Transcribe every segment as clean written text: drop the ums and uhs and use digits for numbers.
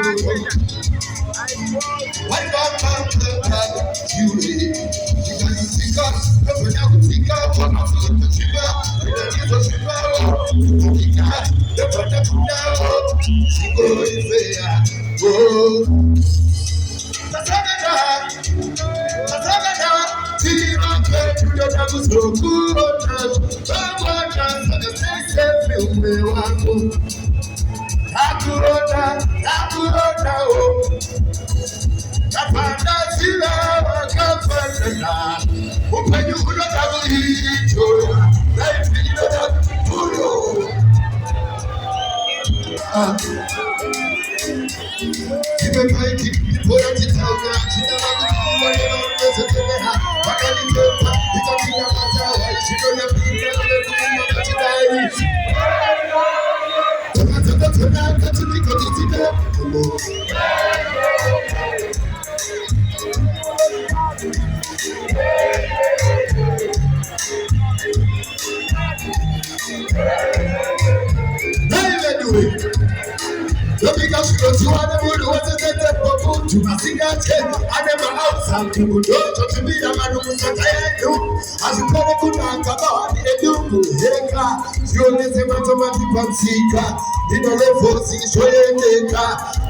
What about the you live? Because you think of, when I would think of, what I'm going to think of, the little thing about, the brother to now, she goes there. Oh, Tasagada, see my baby, you don't have to so good. Oh, the same me want Takurota, oh. Tapanda sila wakafanya. Upenyu unataka hicho. Life you don't have to do. Kimepaiki, bora titauna. China wangu wale wanazotembea. Wakanitoka, nikapina matawa. Shiko na pina, nilekuwa kachitai. Tona katika tizida. Because you don't want to do what is the food to my singate. I never out some people don't to be a man who's a do. As you call a good man, come on, and you go. You listen to my seeker. In a level, see, show you.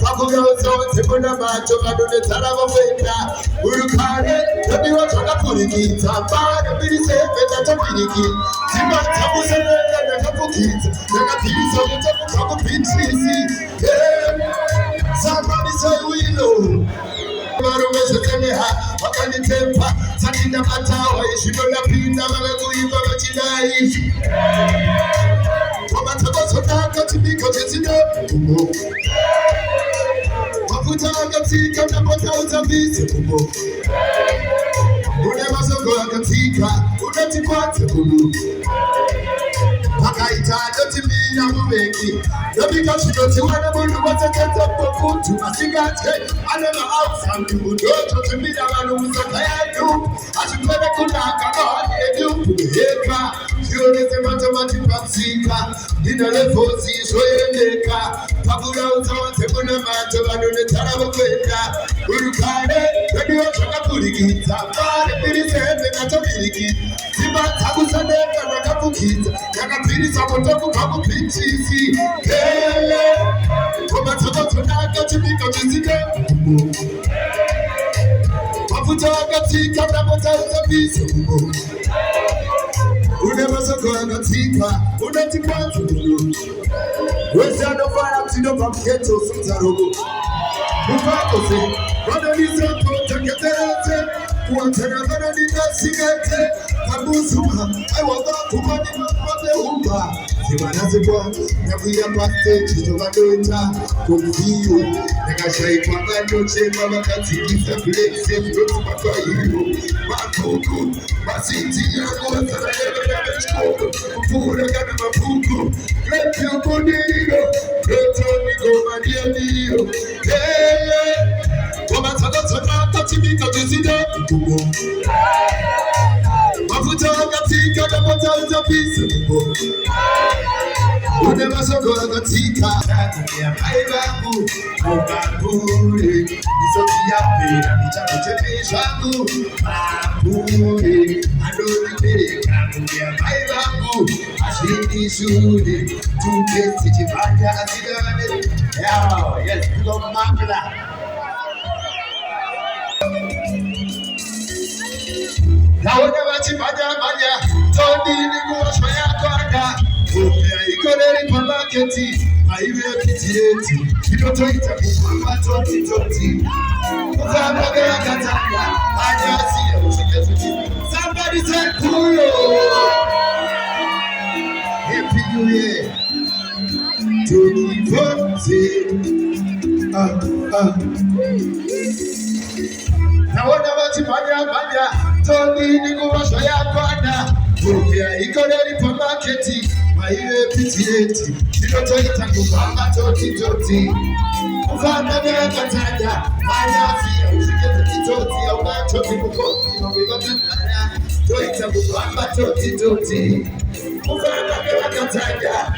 Papuga was on the Punama, Tomato, the Talavena. Urukane, the Biwa Puri, Tampa, the Billy said, and the Piniki. Tima Tamus and the couple kids. Then a piece of the top of Pinchi. Somebody say we know. What can you tell? Satina Matawa, she don't appear never going to die. What about to be considered? What tika na potauza visi kubo. Unemaso kwa katika, unatikwate kubo. Paka itado timina mubengi. Nobika shidoti wana mundu watakata pokutu masigate. Anema outside mudoto timina manu musaka yadu. Ashukone kunaka mahani edu kuheka. Shionese matamati pansika. Nina lefosi shoyendeka. Pabula uzawa sebuna mato banune tarabo kwenda. Urukane, webi wachoka kurikita. Mare piri sehebe nato kiriki. Simba tabu saneka na kapukita. Yaka piri samotoku kabu pinchisi. Hele, koma tabo tonaka chimika jizike. Mafuta wakatika na potauza visi. Unemaso kwa katika, unatikwanza kudu. Wezano fara mtindo pa mketo sutarogo. Mufako se, wano nisa kota keterete. Kuantana vana nina singete. Kabusuma, aiwaga kumani mapate humba. Simana sepa, nakuya paste, chitoka doita. Kumfiyo, neka shaikwa gano chema wakati kisa kulekse. Filotu matwa hiyo, makuku. Masiti yako wasana yebe mechoko. Kupura gana mapuku. Grepi ukoniro, greto niko maniyo. Hey, wamatana katimika jizida. Mafuta wakatika na potauza visi. Unemaso katika. Ya maibabu, mokakure. Nisoki ya pera, nichakote shangu. Mapure, adoni pereka. Ya maibabu, ashini shude. Tukesi chipanja asidane. Yes, we go mapla. Naona bachipanya toni nikuwashwa yakwanda upea ikoreri kwa maketi aiwe kitieti kitoto itakukwa toti kufambaga ya katanga anyasi ya ushiketuti somebody say kuyo happy new year 2014 naona bachipanya toni nikuwashwa yakwanda upea ikoreri kwa maketi aiwe kitieti kitoto itakukwa toti kufambaga ya katanga anyasi ya ushiketuti ya unachoti kukosi Toita kukamba toti Mufana kwa katanga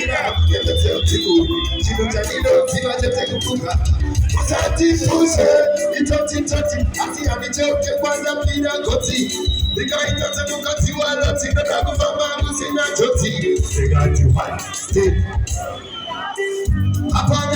ina kukemetea usiku chino cha nino zima chete kufunga Usati fuse itoti ati amichoke kwanza pina koti Nika itate mukati wala tina kakufama kusina choti Nika juhai stay